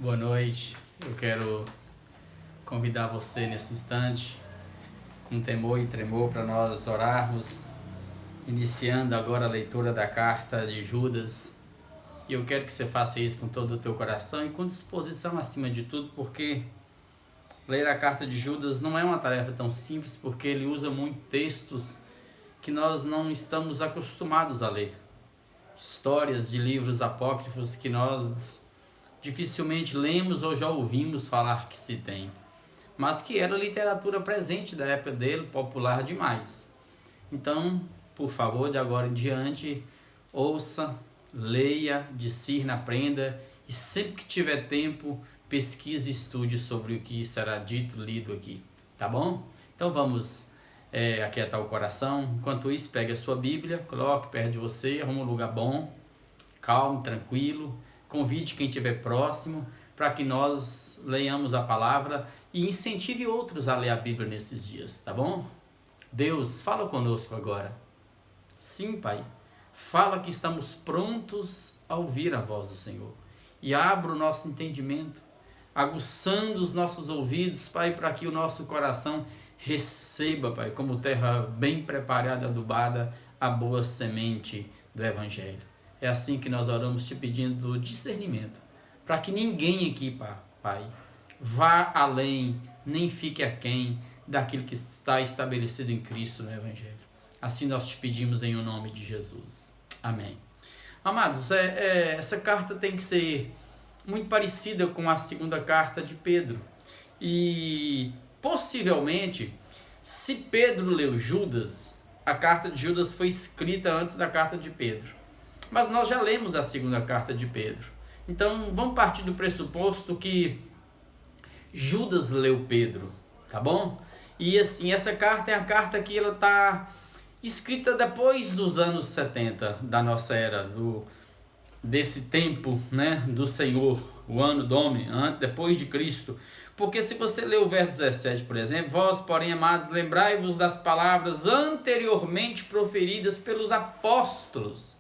Boa noite. Eu quero convidar você nesse instante, com temor e tremor, para nós orarmos, iniciando agora a leitura da carta de Judas. E eu quero que você faça isso com todo o teu coração e com disposição acima de tudo, porque ler a carta de Judas não é uma tarefa tão simples, porque ele usa muitos textos que nós não estamos acostumados a ler. Histórias de livros apócrifos que nós dificilmente lemos ou já ouvimos falar que se tem, mas que era literatura presente da época dele, popular demais. Então, por favor, de agora em diante, ouça, leia, discirna, aprenda e sempre que tiver tempo, pesquise e estude sobre o que será dito, lido aqui, tá bom? Então vamos aquietar o coração. Enquanto isso, pegue a sua Bíblia, coloque perto de você, arruma um lugar bom, calmo, tranquilo. Convide quem estiver próximo para que nós leiamos a palavra e incentive outros a ler a Bíblia nesses dias, tá bom? Deus, fala conosco agora. Sim, Pai, fala que estamos prontos a ouvir a voz do Senhor. E abra o nosso entendimento, aguçando os nossos ouvidos, Pai, para que o nosso coração receba, Pai, como terra bem preparada, adubada, a boa semente do Evangelho. É assim que nós oramos te pedindo discernimento, para que ninguém aqui, Pai, vá além, nem fique aquém daquilo que está estabelecido em Cristo no Evangelho. Assim nós te pedimos em o nome de Jesus. Amém. Amados, essa carta tem que ser muito parecida com a segunda carta de Pedro. E possivelmente, se Pedro leu Judas, a carta de Judas foi escrita antes da carta de Pedro. Mas nós já lemos a segunda carta de Pedro. Então vamos partir do pressuposto que Judas leu Pedro, tá bom? E assim, essa carta é a carta que ela está escrita depois dos anos 70 da nossa era, desse tempo, né, do Senhor, o ano Domini, depois de Cristo. Porque se você ler o verso 17, por exemplo, vós, porém, amados, lembrai-vos das palavras anteriormente proferidas pelos apóstolos.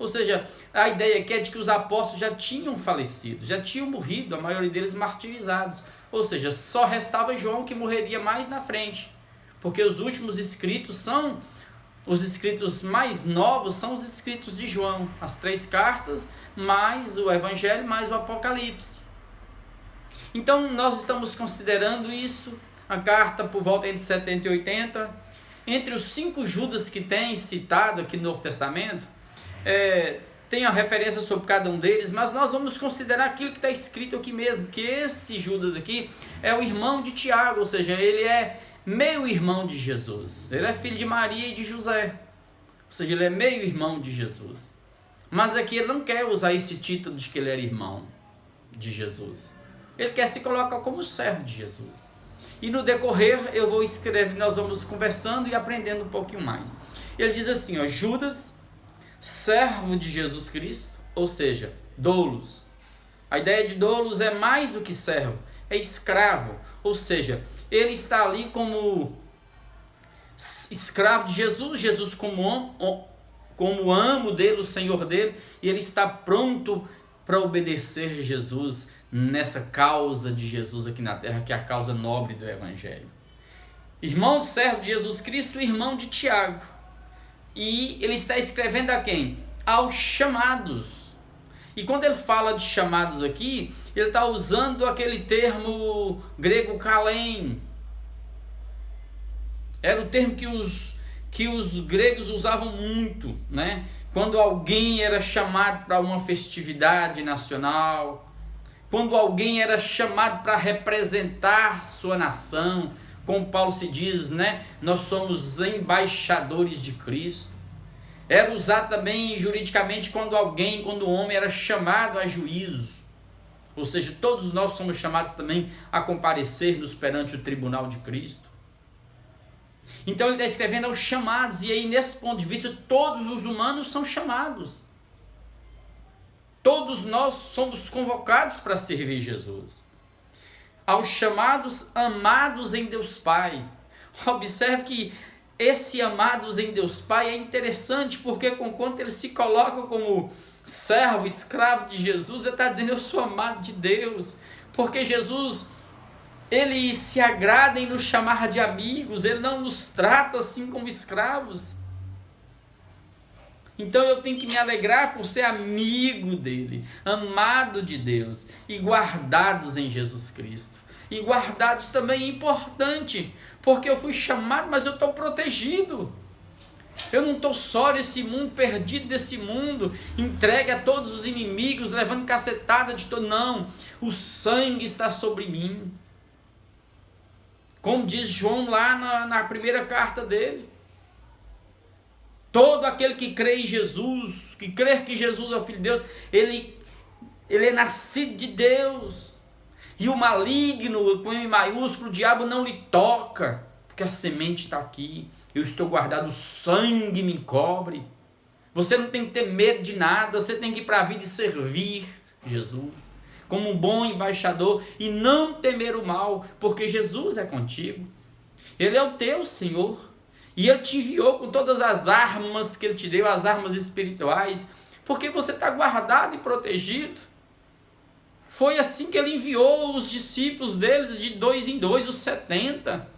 Ou seja, a ideia aqui é de que os apóstolos já tinham falecido, já tinham morrido, a maioria deles martirizados. Ou seja, só restava João, que morreria mais na frente. Porque os últimos escritos são, os escritos mais novos são os escritos de João. As 3 cartas, mais o Evangelho, mais o Apocalipse. Então nós estamos considerando isso, a carta por volta entre 70 e 80. Entre os 5 Judas que tem citado aqui no Novo Testamento, tem a referência sobre cada um deles, mas nós vamos considerar aquilo que está escrito aqui mesmo, que esse Judas aqui é o irmão de Tiago, ou seja, ele é meio irmão de Jesus, ele é filho de Maria e de José, ou seja, ele é meio irmão de Jesus. Mas aqui ele não quer usar esse título de que ele era irmão de Jesus, ele quer se colocar como servo de Jesus. E no decorrer eu vou escrever, nós vamos conversando e aprendendo um pouquinho mais. Ele diz assim, ó, Judas, servo de Jesus Cristo, ou seja, doulos. A ideia de doulos é mais do que servo, é escravo, ou seja, ele está ali como escravo de Jesus, Jesus como amo dele, o Senhor dele, e ele está pronto para obedecer Jesus nessa causa de Jesus aqui na terra, que é a causa nobre do Evangelho. Irmão servo de Jesus Cristo, irmão de Tiago. E ele está escrevendo a quem? Aos chamados. E quando ele fala de chamados aqui, ele está usando aquele termo grego kalem. Era o termo que os gregos usavam muito, né? Quando alguém era chamado para uma festividade nacional, quando alguém era chamado para representar sua nação, como Paulo se diz, né? Nós somos embaixadores de Cristo. Era usado também juridicamente quando o homem era chamado a juízo. Ou seja, todos nós somos chamados também a comparecer-nos perante o tribunal de Cristo. Então ele está escrevendo aos chamados, e aí nesse ponto de vista todos os humanos são chamados. Todos nós somos convocados para servir Jesus. Aos chamados amados em Deus Pai. Observe que esse amados em Deus Pai é interessante, porque conquanto ele se coloca como servo, escravo de Jesus, ele está dizendo: eu sou amado de Deus, porque Jesus, ele se agrada em nos chamar de amigos, ele não nos trata assim como escravos. Então eu tenho que me alegrar por ser amigo dele, amado de Deus e guardados em Jesus Cristo. E guardados também é importante, porque eu fui chamado, mas eu estou protegido. Eu não estou só nesse mundo, perdido desse mundo, entregue a todos os inimigos, levando cacetada de todo. Não, o sangue está sobre mim. Como diz João lá na primeira carta dele. Todo aquele que crê em Jesus, que crê que Jesus é o Filho de Deus, ele é nascido de Deus. E o maligno, com M maiúsculo, o diabo não lhe toca, porque a semente está aqui. Eu estou guardado, o sangue me cobre. Você não tem que ter medo de nada, você tem que ir para a vida e servir Jesus, como um bom embaixador, e não temer o mal, porque Jesus é contigo. Ele é o teu Senhor. E Ele te enviou com todas as armas que Ele te deu, as armas espirituais, porque você está guardado e protegido. Foi assim que Ele enviou os discípulos deles de 2 em 2, os 70.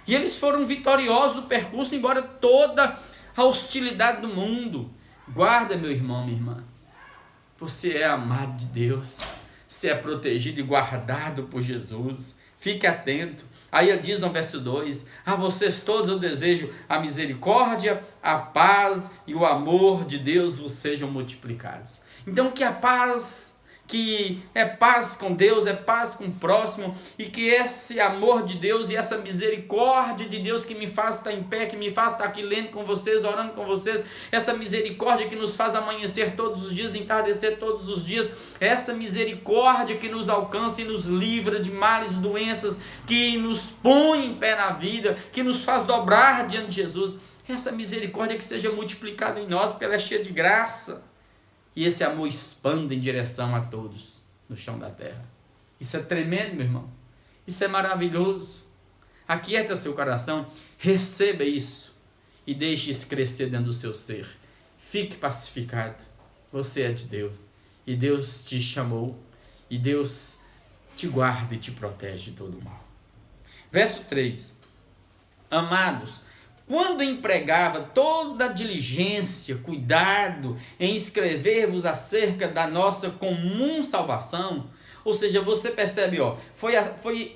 E eles foram vitoriosos no percurso, embora toda a hostilidade do mundo. Guarda, meu irmão, minha irmã. Você é amado de Deus. Você é protegido e guardado por Jesus. Fique atento. Aí ele diz no verso 2: a vocês todos eu desejo a misericórdia, a paz e o amor de Deus vos sejam multiplicados. Então que a paz, que é paz com Deus, é paz com o próximo, e que esse amor de Deus e essa misericórdia de Deus que me faz estar em pé, que me faz estar aqui lendo com vocês, orando com vocês, essa misericórdia que nos faz amanhecer todos os dias, entardecer todos os dias, essa misericórdia que nos alcança e nos livra de males e doenças, que nos põe em pé na vida, que nos faz dobrar diante de Jesus, essa misericórdia que seja multiplicada em nós, porque ela é cheia de graça. E esse amor expande em direção a todos no chão da terra. Isso é tremendo, meu irmão. Isso é maravilhoso. Aquieta seu coração, receba isso e deixe isso crescer dentro do seu ser. Fique pacificado. Você é de Deus. E Deus te chamou. E Deus te guarda e te protege de todo mal. Verso 3. Amados, quando empregava toda a diligência, cuidado em escrever-vos acerca da nossa comum salvação, ou seja, você percebe,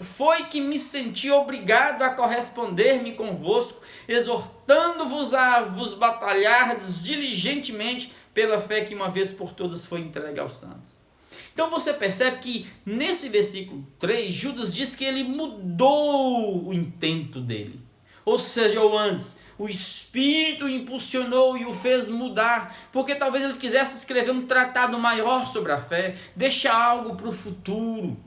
foi que me senti obrigado a corresponder-me convosco, exortando-vos a vos batalhardes diligentemente pela fé que uma vez por todas foi entregue aos santos. Então você percebe que nesse versículo 3, Judas diz que ele mudou o intento dele. Ou seja, antes, o Espírito o impulsionou e o fez mudar, porque talvez ele quisesse escrever um tratado maior sobre a fé, deixar algo para o futuro,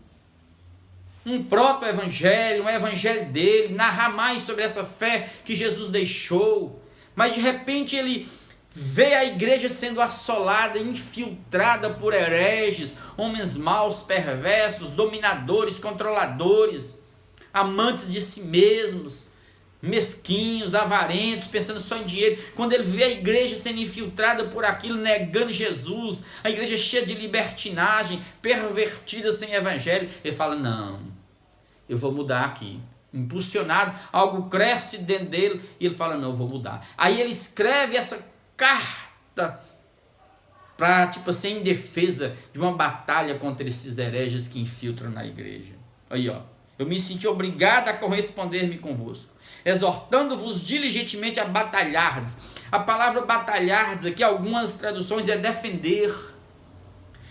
um proto-evangelho, um evangelho dele, narrar mais sobre essa fé que Jesus deixou, mas de repente ele vê a igreja sendo assolada, infiltrada por hereges, homens maus, perversos, dominadores, controladores, amantes de si mesmos, mesquinhos, avarentos, pensando só em dinheiro. Quando ele vê a igreja sendo infiltrada por aquilo, negando Jesus, a igreja cheia de libertinagem, pervertida, sem evangelho, ele fala: não, eu vou mudar aqui. Impulsionado, algo cresce dentro dele e ele fala: não, eu vou mudar. Aí ele escreve essa carta para, assim, em defesa de uma batalha contra esses hereges que infiltram na igreja. Aí, eu me senti obrigado a corresponder-me convosco, exortando-vos diligentemente a batalhardes. A palavra batalhardes aqui, algumas traduções, é defender.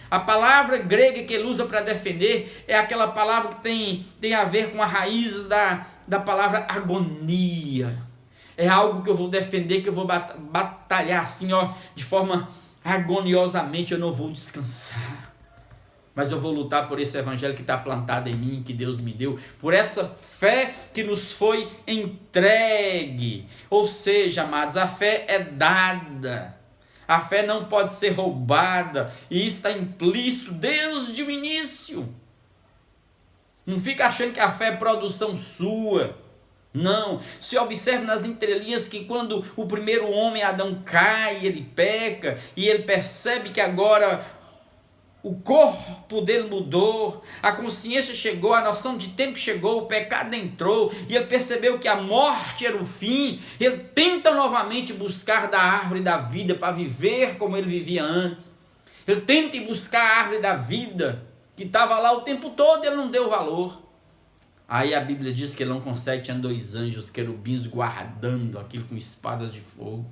A palavra grega que ele usa para defender é aquela palavra que tem a ver com a raiz da palavra agonia. É algo que eu vou defender, que eu vou batalhar assim, de forma agoniosamente. Eu não vou descansar, mas eu vou lutar por esse evangelho que está plantado em mim, que Deus me deu, por essa fé que nos foi entregue. Ou seja, amados, a fé é dada, a fé não pode ser roubada, e está implícito desde o início. Não fica achando que a fé é produção sua. Não, se observa nas entrelinhas que quando o primeiro homem, Adão, cai, ele peca, e ele percebe que agora o corpo dele mudou, a consciência chegou, a noção de tempo chegou, o pecado entrou, e ele percebeu que a morte era o fim. Ele tenta novamente buscar da árvore da vida para viver como ele vivia antes. Ele tenta ir buscar a árvore da vida, que estava lá o tempo todo, ele não deu valor. Aí a Bíblia diz que ele não consegue, tinha 2 anjos querubins guardando aquilo com espadas de fogo.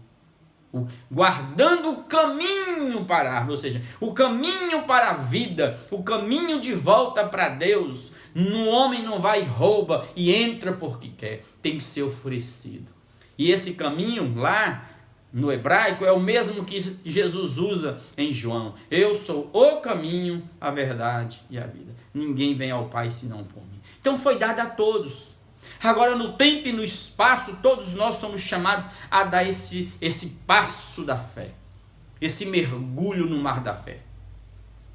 Guardando o caminho para a árvore, ou seja, o caminho para a vida, o caminho de volta para Deus. No homem não vai e rouba e entra porque quer, tem que ser oferecido. E esse caminho lá no hebraico é o mesmo que Jesus usa em João. Eu sou o caminho, a verdade e a vida. Ninguém vem ao Pai senão por mim. Então foi dado a todos. Agora no tempo e no espaço, todos nós somos chamados a dar esse passo da fé. Esse mergulho no mar da fé.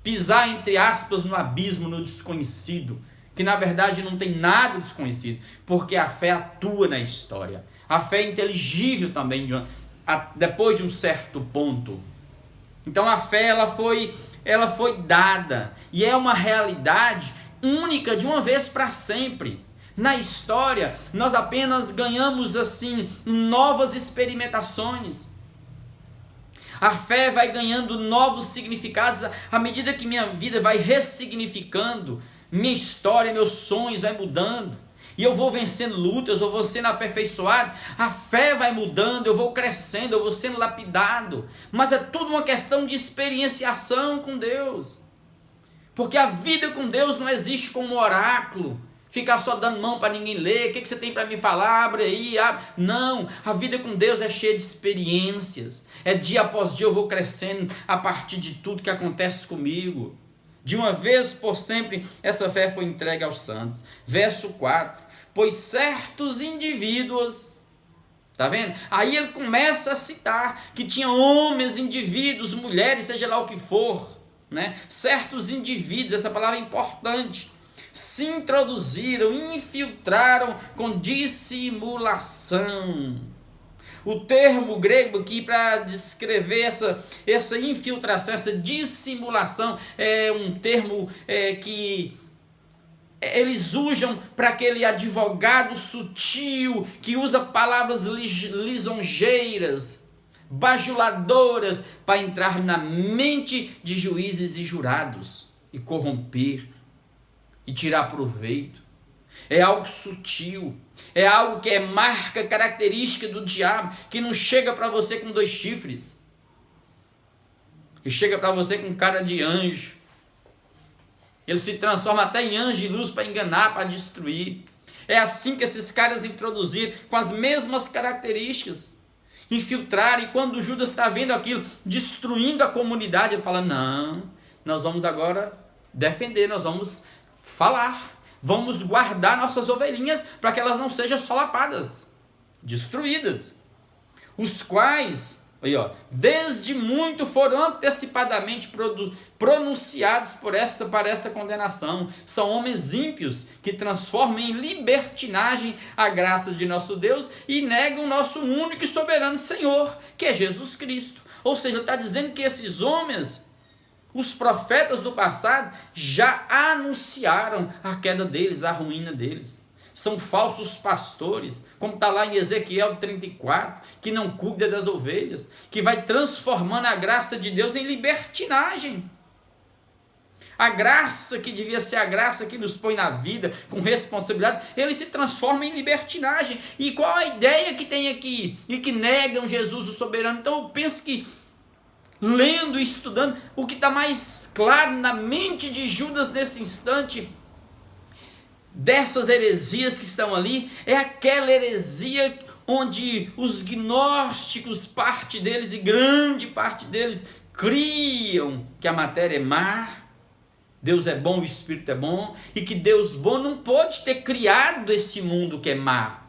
Pisar, entre aspas, no abismo, no desconhecido. Que na verdade não tem nada desconhecido. Porque a fé atua na história. A fé é inteligível também, depois de um certo ponto. Então a fé ela foi dada. E é uma realidade única de uma vez para sempre. Na história, nós apenas ganhamos assim novas experimentações. A fé vai ganhando novos significados à medida que minha vida vai ressignificando, minha história, meus sonhos vai mudando. E eu vou vencendo lutas, eu vou sendo aperfeiçoado, a fé vai mudando, eu vou crescendo, eu vou sendo lapidado. Mas é tudo uma questão de experienciação com Deus. Porque a vida com Deus não existe como um oráculo, ficar só dando mão para ninguém ler, o que você tem para me falar, abre aí, abre. Não, a vida com Deus é cheia de experiências, é dia após dia eu vou crescendo a partir de tudo que acontece comigo. De uma vez por sempre, essa fé foi entregue aos santos. Verso 4, pois certos indivíduos, tá vendo? Aí ele começa a citar que tinha homens, indivíduos, mulheres, seja lá o que for, né? Certos indivíduos, essa palavra é importante, se introduziram, infiltraram com dissimulação. O termo grego aqui para descrever essa infiltração, essa dissimulação, é um termo que eles usam para aquele advogado sutil que usa palavras lisonjeiras, bajuladoras, para entrar na mente de juízes e jurados e corromper e tirar proveito. É algo sutil, é algo que é marca característica do diabo, que não chega para você com 2 chifres, e chega para você com cara de anjo. Ele se transforma até em anjo de luz para enganar, para destruir. É assim que esses caras introduziram, com as mesmas características, infiltraram. E quando Judas está vendo aquilo, destruindo a comunidade, ele fala, não, nós vamos agora defender, nós vamos falar, vamos guardar nossas ovelhinhas para que elas não sejam solapadas, destruídas. Os quais, aí, desde muito foram antecipadamente pronunciados para esta condenação. São homens ímpios que transformam em libertinagem a graça de nosso Deus e negam o nosso único e soberano Senhor, que é Jesus Cristo. Ou seja, está dizendo que esses homens, os profetas do passado, já anunciaram a queda deles, a ruína deles. São falsos pastores, como está lá em Ezequiel 34, que não cuida das ovelhas, que vai transformando a graça de Deus em libertinagem. A graça que devia ser a graça que nos põe na vida, com responsabilidade, ele se transforma em libertinagem. E qual a ideia que tem aqui? E que negam Jesus o soberano. Então eu penso que, lendo e estudando, o que está mais claro na mente de Judas nesse instante, dessas heresias que estão ali, é aquela heresia onde os gnósticos, parte deles e grande parte deles, criam que a matéria é má, Deus é bom, o Espírito é bom, e que Deus bom não pode ter criado esse mundo que é má.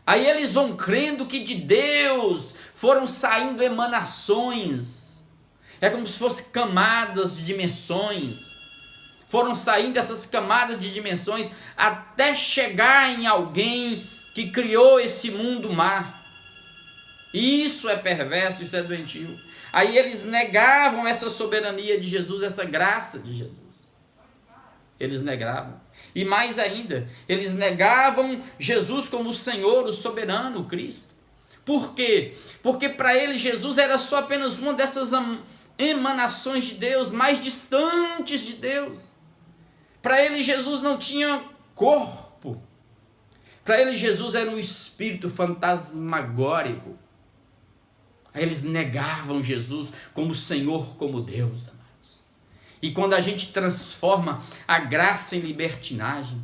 Aí eles vão crendo que de Deus foram saindo emanações, é como se fossem camadas de dimensões, foram saindo dessas camadas de dimensões até chegar em alguém que criou esse mundo má. Isso é perverso, isso é doentio. Aí eles negavam essa soberania de Jesus, essa graça de Jesus. Eles negavam. E mais ainda, eles negavam Jesus como o Senhor, o soberano, o Cristo. Por quê? Porque para eles Jesus era só apenas uma dessas emanações de Deus, mais distantes de Deus. Para eles Jesus não tinha corpo. Para eles Jesus era um espírito fantasmagórico. Aí eles negavam Jesus como Senhor, como Deus, amados. E quando a gente transforma a graça em libertinagem,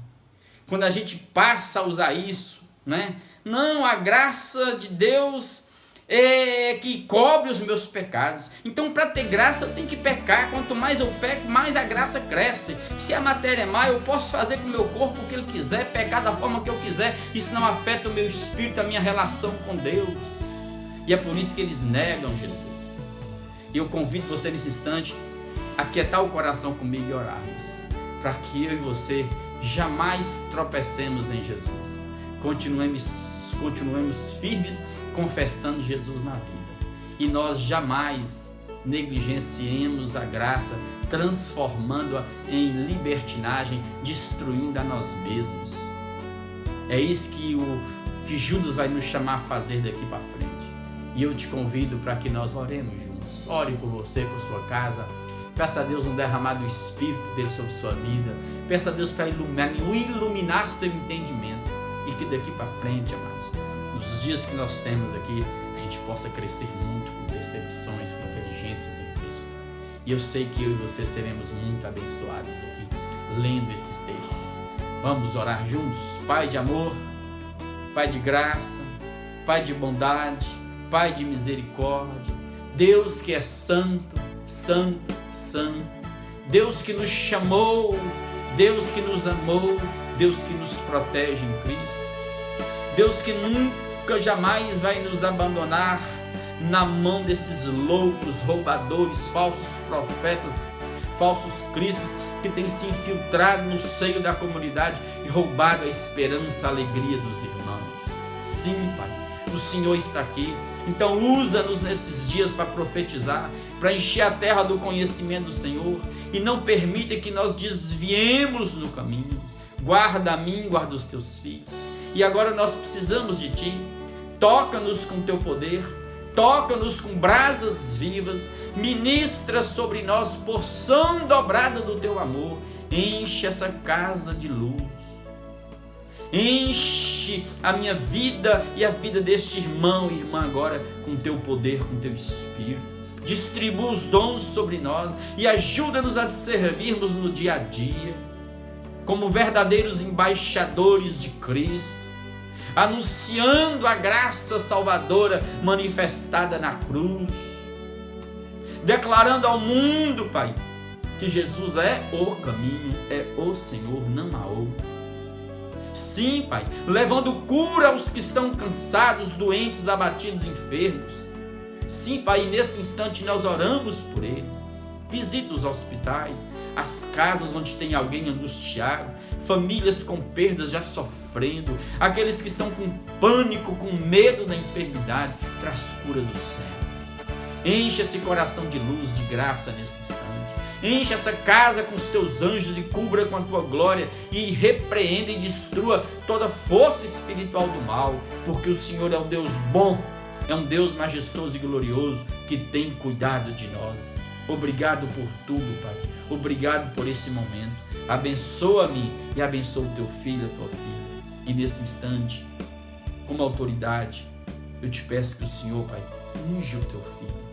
quando a gente passa a usar isso, né? Não, a graça de Deus é que cobre os meus pecados. Então, para ter graça, eu tenho que pecar. Quanto mais eu peco, mais a graça cresce. Se a matéria é má, eu posso fazer com o meu corpo o que ele quiser, pecar da forma que eu quiser. Isso não afeta o meu espírito, a minha relação com Deus. E é por isso que eles negam Jesus. E eu convido você nesse instante a aquietar o coração comigo e orarmos, para que eu e você jamais tropecemos em Jesus. Continuemos firmes, confessando Jesus na vida. E nós jamais negligenciemos a graça, transformando-a em libertinagem, destruindo a nós mesmos. É isso que Judas vai nos chamar a fazer daqui para frente. E eu te convido para que nós oremos juntos. Ore por você, por sua casa. Peça a Deus um derramar do Espírito dele sobre sua vida. Peça a Deus para iluminar seu entendimento. E que daqui para frente, amados, nos dias que nós temos aqui, a gente possa crescer muito com percepções, com inteligências em Cristo. E eu sei que eu e você seremos muito abençoados aqui, lendo esses textos. Vamos orar juntos? Pai de amor, Pai de graça, Pai de bondade, Pai de misericórdia, Deus que é santo, santo, santo, Deus que nos chamou, Deus que nos amou, Deus que nos protege em Cristo, Deus que nunca jamais vai nos abandonar na mão desses loucos, roubadores, falsos profetas, falsos cristos que têm se infiltrado no seio da comunidade e roubado a esperança, a alegria dos irmãos. Sim, Pai, o Senhor está aqui. Então usa-nos nesses dias para profetizar, para encher a terra do conhecimento do Senhor, e não permita que nós desviemos no caminho. Guarda a mim, guarda os teus filhos. E agora nós precisamos de Ti. Toca-nos com Teu poder, toca-nos com brasas vivas, ministra sobre nós porção dobrada do Teu amor, enche essa casa de luz. Enche a minha vida e a vida deste irmão e irmã agora com Teu poder, com Teu Espírito. Distribua os dons sobre nós e ajuda-nos a te servirmos no dia a dia, como verdadeiros embaixadores de Cristo, anunciando a graça salvadora manifestada na cruz, declarando ao mundo, Pai, que Jesus é o caminho, é o Senhor, não há outro. Sim, Pai, levando cura aos que estão cansados, doentes, abatidos, enfermos. Sim, Pai, e nesse instante nós oramos por eles. Visita os hospitais, as casas onde tem alguém angustiado, famílias com perdas já sofrendo, aqueles que estão com pânico, com medo da enfermidade, traz cura dos céus. Enche esse coração de luz, de graça nesse instante. Enche essa casa com os teus anjos e cubra com a tua glória e repreenda e destrua toda força espiritual do mal, porque o Senhor é um Deus bom, é um Deus majestoso e glorioso que tem cuidado de nós. Obrigado por tudo, Pai. Obrigado por esse momento. Abençoa-me e abençoa o teu filho, a tua filha. E nesse instante, como autoridade, eu te peço que o Senhor, Pai, unja o teu filho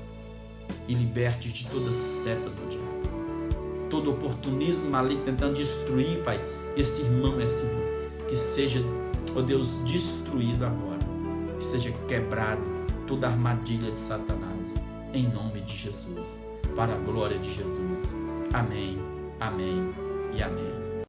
e liberte de toda seta do diabo, todo oportunismo maligno tentando destruir, Pai, esse irmão e essa irmã. Que seja, ó Deus, destruído agora, que seja quebrado toda armadilha de Satanás, em nome de Jesus, para a glória de Jesus. Amém, amém e amém.